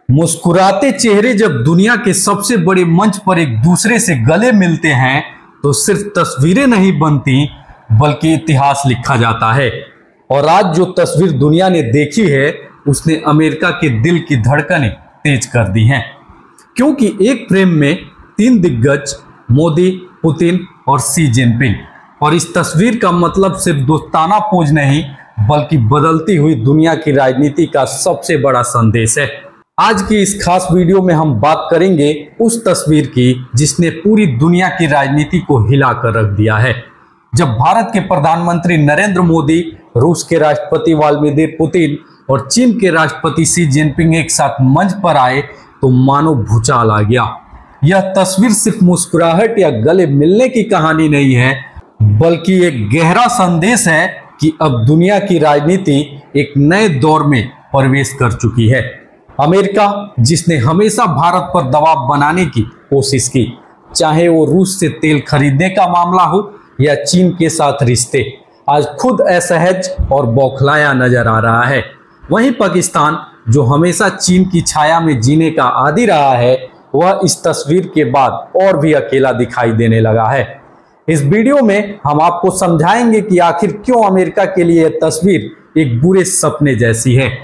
मुस्कुराते चेहरे जब दुनिया के सबसे बड़े मंच पर एक दूसरे से गले मिलते हैं तो सिर्फ तस्वीरें नहीं बनती बल्कि इतिहास लिखा जाता है। और आज जो तस्वीर दुनिया ने देखी है उसने अमेरिका के दिल की धड़कनें तेज कर दी हैं, क्योंकि एक फ्रेम में तीन दिग्गज मोदी, पुतिन और शी जिनपिंग। और इस तस्वीर का मतलब सिर्फ दोस्ताना पोज नहीं बल्कि बदलती हुई दुनिया की राजनीति का सबसे बड़ा संदेश है। आज की इस खास वीडियो में हम बात करेंगे उस तस्वीर की जिसने पूरी दुनिया की राजनीति को हिलाकर रख दिया है। जब भारत के प्रधानमंत्री नरेंद्र मोदी, रूस के राष्ट्रपति व्लादिमीर पुतिन और चीन के राष्ट्रपति शी जिनपिंग एक साथ मंच पर आए तो मानो भूचाल आ गया। यह तस्वीर सिर्फ मुस्कुराहट या गले मिलने की कहानी नहीं है बल्कि एक गहरा संदेश है कि अब दुनिया की राजनीति एक नए दौर में प्रवेश कर चुकी है। अमेरिका, जिसने हमेशा भारत पर दबाव बनाने की कोशिश की, चाहे वो रूस से तेल खरीदने का मामला हो या चीन के साथ रिश्ते, आज खुद असहज और बौखलाया नजर आ रहा है। वहीं पाकिस्तान, जो हमेशा चीन की छाया में जीने का आदी रहा है, वह इस तस्वीर के बाद और भी अकेला दिखाई देने लगा है। इस वीडियो में हम आपको समझाएंगे कि आखिर क्यों अमेरिका के लिए यह तस्वीर एक बुरे सपने जैसी है,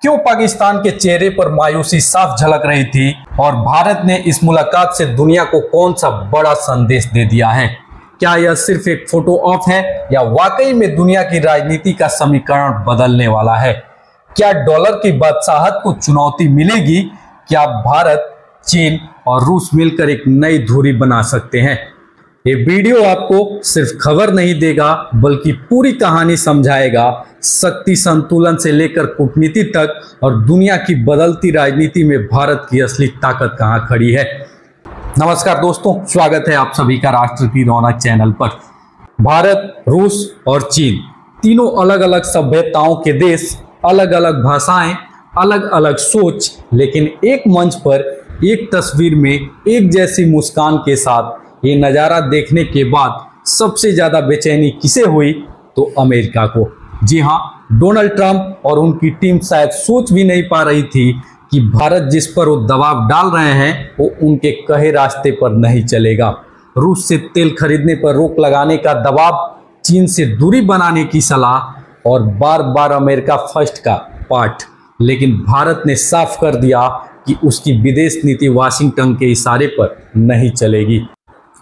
क्यों पाकिस्तान के चेहरे पर मायूसी साफ झलक रही थी और भारत ने इस मुलाकात से दुनिया को कौन सा बड़ा संदेश दे दिया है। क्या यह सिर्फ एक फोटो ऑफ है या वाकई में दुनिया की राजनीति का समीकरण बदलने वाला है? क्या डॉलर की बादशाहत को चुनौती मिलेगी? क्या भारत, चीन और रूस मिलकर एक नई धुरी बना सकते हैं? ये वीडियो आपको सिर्फ खबर नहीं देगा बल्कि पूरी कहानी समझाएगा, शक्ति संतुलन से लेकर कूटनीति तक और दुनिया की बदलती राजनीति में भारत की असली ताकत कहां खड़ी है। नमस्कार दोस्तों, स्वागत है आप सभी का राष्ट्र की रौनक चैनल पर। भारत, रूस और चीन तीनों अलग अलग सभ्यताओं के देश, अलग अलग भाषाएं, अलग अलग सोच, लेकिन एक मंच पर एक तस्वीर में एक जैसी मुस्कान के साथ ये नज़ारा देखने के बाद सबसे ज़्यादा बेचैनी किसे हुई? तो अमेरिका को। जी हाँ, डोनाल्ड ट्रंप और उनकी टीम शायद सोच भी नहीं पा रही थी कि भारत जिस पर वो दबाव डाल रहे हैं वो उनके कहे रास्ते पर नहीं चलेगा। रूस से तेल खरीदने पर रोक लगाने का दबाव, चीन से दूरी बनाने की सलाह और बार बार अमेरिका फर्स्ट का पाठ। लेकिन भारत ने साफ कर दिया कि उसकी विदेश नीति वाशिंगटन के इशारे पर नहीं चलेगी।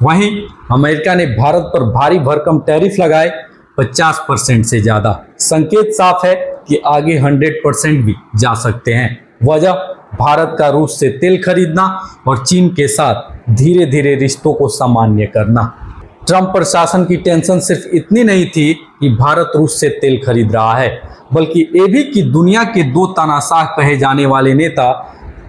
वहीं अमेरिका ने भारत पर भारी भरकम टैरिफ लगाए, 50% से ज़्यादा। संकेत साफ है कि आगे 100% भी जा सकते हैं। वजह, भारत का रूस से तेल खरीदना और चीन के साथ धीरे धीरे रिश्तों को सामान्य करना। ट्रंप प्रशासन की टेंशन सिर्फ इतनी नहीं थी कि भारत रूस से तेल खरीद रहा है, बल्कि ये भी कि दुनिया के दो तानाशाह कहे जाने वाले नेता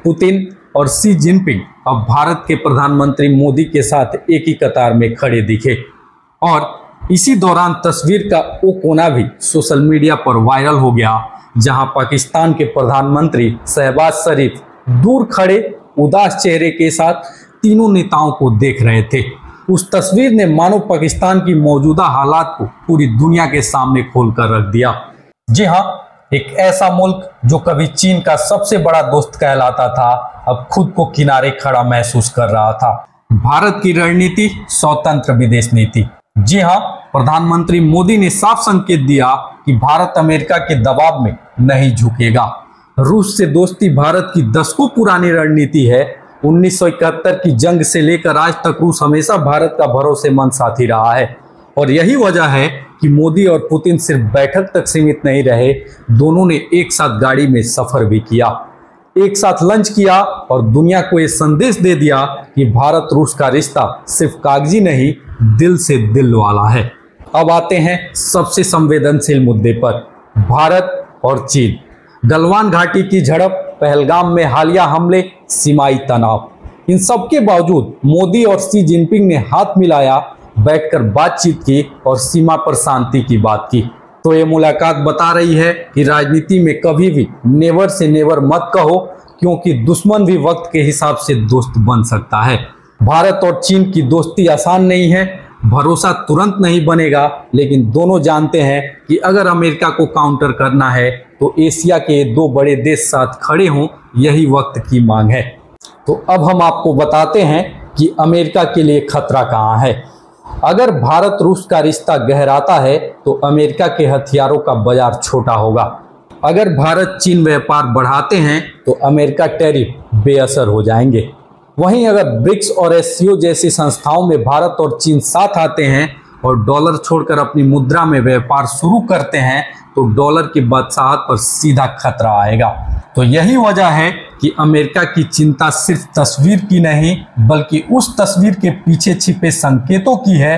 पुतिन और शी जिनपिंग अब भारत के प्रधानमंत्री मोदी के साथ एक ही कतार में खड़े दिखे। और इसी दौरान तस्वीर का वो कोना भी सोशल मीडिया पर वायरल हो गया जहां पाकिस्तान के प्रधानमंत्री शहबाज शरीफ दूर खड़े उदास चेहरे के साथ तीनों नेताओं को देख रहे थे। उस तस्वीर ने मानो पाकिस्तान की मौजूदा हालात को पूरी दुनिया के सामने खोलकर रख दिया। जी हाँ, एक ऐसा मुल्क जो कभी चीन का सबसे बड़ा दोस्त कहलाता था, अब खुद को किनारे खड़ा महसूस कर रहा था। भारत की रणनीति, स्वतंत्र विदेश नीति। जी हाँ, प्रधानमंत्री मोदी ने साफ संकेत दिया कि भारत अमेरिका के दबाव में नहीं झुकेगा। रूस से दोस्ती भारत की दशकों पुरानी रणनीति है। 1971 की जंग से लेकर आज तक रूस हमेशा भारत का भरोसेमंद साथी रहा है। और यही वजह है कि मोदी और पुतिन सिर्फ बैठक तक सीमित नहीं रहे, दोनों ने एक साथ गाड़ी में सफर भी किया, एक साथ लंच किया और दुनिया को ये संदेश दे दिया कि भारत रूस का रिश्ता सिर्फ कागजी नहीं, दिल से दिल वाला है। अब आते हैं सबसे संवेदनशील मुद्दे पर, भारत और चीन। गलवान घाटी की झड़प, पहलगाम में हालिया हमले, सीमाई तनाव, इन सब के बावजूद मोदी और शी जिनपिंग ने हाथ मिलाया, बैठकर बातचीत की और सीमा पर शांति की बात की। तो ये मुलाकात बता रही है कि राजनीति में कभी भी नेवर से नेवर मत कहो, क्योंकि दुश्मन भी वक्त के हिसाब से दोस्त बन सकता है। भारत और चीन की दोस्ती आसान नहीं है, भरोसा तुरंत नहीं बनेगा, लेकिन दोनों जानते हैं कि अगर अमेरिका को काउंटर करना है तो एशिया के दो बड़े देश साथ खड़े हों, यही वक्त की मांग है। तो अब हम आपको बताते हैं कि अमेरिका के लिए खतरा कहाँ है। अगर भारत रूस का रिश्ता गहराता है तो अमेरिका के हथियारों का बाजार छोटा होगा। अगर भारत चीन व्यापार बढ़ाते हैं तो अमेरिका टैरिफ बेअसर हो जाएंगे। वहीं अगर ब्रिक्स और एससीओ जैसी संस्थाओं में भारत और चीन साथ आते हैं और डॉलर छोड़कर अपनी मुद्रा में व्यापार शुरू करते हैं तो डॉलर की बादशाहत पर सीधा खतरा आएगा। तो यही वजह है कि अमेरिका की चिंता सिर्फ तस्वीर की नहीं बल्कि उस तस्वीर के पीछे छिपे संकेतों की है।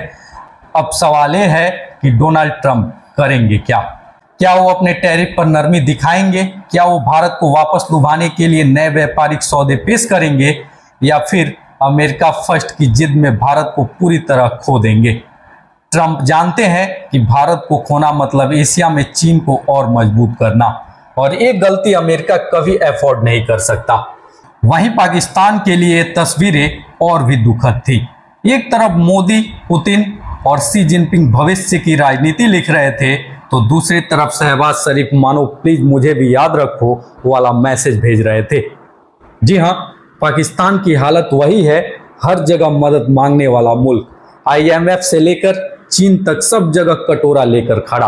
अब सवाल यह है कि डोनाल्ड ट्रंप करेंगे क्या? क्या वो अपने टैरिफ पर नरमी दिखाएंगे? क्या वो भारत को वापस लुभाने के लिए नए व्यापारिक सौदे पेश करेंगे, या फिर अमेरिका फर्स्ट की जिद में भारत को पूरी तरह खो देंगे? ट्रंप जानते हैं कि भारत को खोना मतलब एशिया में चीन को और मजबूत करना, और एक गलती अमेरिका कभी अफोर्ड नहीं कर सकता। वहीं पाकिस्तान के लिए तस्वीरें और भी दुखद थी। एक तरफ मोदी, पुतिन और शी जिनपिंग भविष्य की राजनीति लिख रहे थे, तो दूसरी तरफ शहबाज शरीफ मानो प्लीज मुझे भी याद रखो वाला मैसेज भेज रहे थे। जी हाँ, पाकिस्तान की हालत वही है, हर जगह मदद मांगने वाला मुल्क। IMF से लेकर चीन तक सब जगह कटोरा लेकर खड़ा।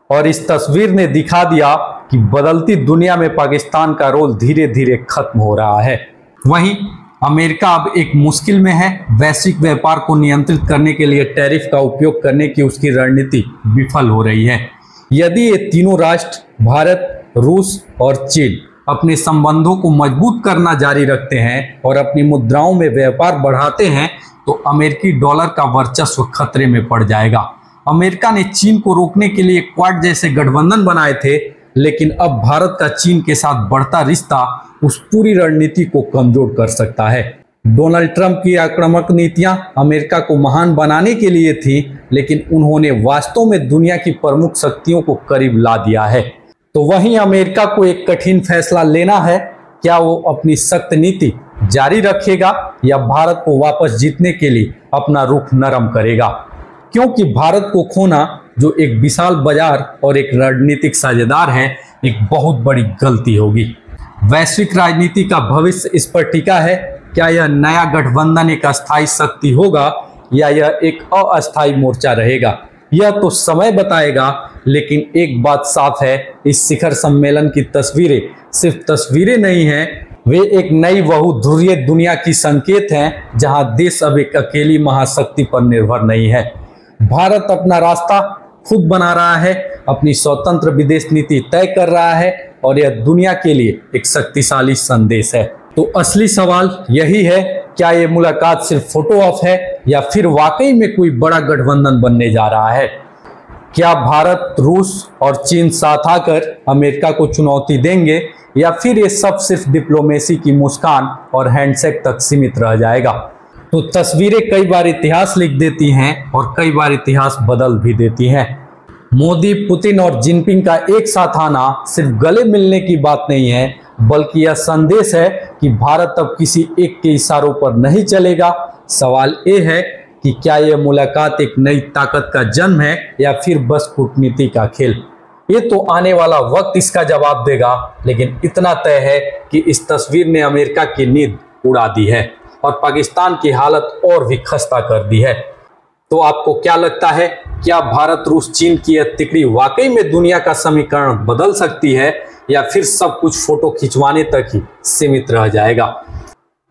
और इस तस्वीर ने दिखा दिया कि बदलती दुनिया में पाकिस्तान का रोल धीरे धीरे खत्म हो रहा है। वहीं अमेरिका अब एक मुश्किल में है। वैश्विक व्यापार को नियंत्रित करने के लिए टैरिफ का उपयोग करने की उसकी रणनीति विफल हो रही है। यदि ये तीनों राष्ट्र भारत, रूस और चीन अपने संबंधों को मजबूत करना जारी रखते हैं और अपनी मुद्राओं में व्यापार बढ़ाते हैं तो अमेरिकी डॉलर का वर्चस्व खतरे में पड़ जाएगा। अमेरिका ने चीन को रोकने के लिए क्वाड जैसे गठबंधन बनाए थे, लेकिन अब भारत का चीन के साथ बढ़ता रिश्ता उस पूरी रणनीति को कमजोर कर सकता है। डोनाल्ड ट्रंप की आक्रामक नीतियां अमेरिका को महान बनाने के लिए थी, लेकिन उन्होंने वास्तव में दुनिया की प्रमुख शक्तियों को करीब ला दिया है। तो वहीं अमेरिका को एक कठिन फैसला लेना है। क्या वो अपनी सख्त नीति जारी रखेगा या भारत को वापस जीतने के लिए अपना रुख नरम करेगा? क्योंकि भारत को खोना, जो एक विशाल बाजार और एक रणनीतिक साझेदार है, एक बहुत बड़ी गलती होगी। वैश्विक राजनीति का भविष्य इस पर टिका है। क्या यह नया गठबंधन एक अस्थायी शक्ति होगा या यह एक अस्थायी मोर्चा रहेगा? यह तो समय बताएगा, लेकिन एक बात साफ है, इस शिखर सम्मेलन की तस्वीरें सिर्फ तस्वीरें नहीं हैं, वे एक नई बहुध्रुवीय दुनिया की संकेत हैं, जहां देश अब एक अकेली महाशक्ति पर निर्भर नहीं है। भारत अपना रास्ता खुद बना रहा है, अपनी स्वतंत्र विदेश नीति तय कर रहा है, और यह दुनिया के लिए एक शक्तिशाली संदेश है। तो असली सवाल यही है, क्या ये मुलाकात सिर्फ फोटो ऑफ है या फिर वाकई में कोई बड़ा गठबंधन बनने जा रहा है? क्या भारत, रूस और चीन साथ आकर अमेरिका को चुनौती देंगे, या फिर ये सब सिर्फ डिप्लोमेसी की मुस्कान और हैंडशेक तक सीमित रह जाएगा? तो तस्वीरें कई बार इतिहास लिख देती हैं और कई बार इतिहास बदल भी देती हैं। मोदी, पुतिन और जिनपिंग का एक साथ आना सिर्फ गले मिलने की बात नहीं है, बल्कि यह संदेश है कि भारत अब किसी एक के इशारों पर नहीं चलेगा। सवाल ये है कि क्या यह मुलाकात एक नई ताकत का जन्म है या फिर बस कूटनीति का खेल? ये तो आने वाला वक्त इसका जवाब देगा, लेकिन इतना तय है कि इस तस्वीर ने अमेरिका की नींद उड़ा दी है और पाकिस्तान की हालत और भी खस्ता कर दी है। तो आपको क्या लगता है, क्या भारत, रूस, चीन की यह तिकड़ी वाकई में दुनिया का समीकरण बदल सकती है, या फिर सब कुछ फोटो खिंचवाने तक ही सीमित रह जाएगा?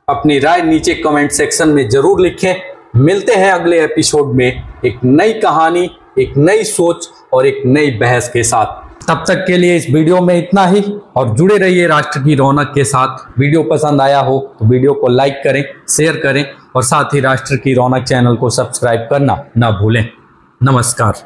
अपनी राय नीचे कमेंट सेक्शन में जरूर लिखें। मिलते हैं अगले एपिसोड में एक नई कहानी, एक नई सोच और एक नई बहस के साथ। तब तक के लिए इस वीडियो में इतना ही, और जुड़े रहिए राष्ट्र की रौनक के साथ। वीडियो पसंद आया हो तो वीडियो को लाइक करें, शेयर करें और साथ ही राष्ट्र की रौनक चैनल को सब्सक्राइब करना ना भूलें। नमस्कार।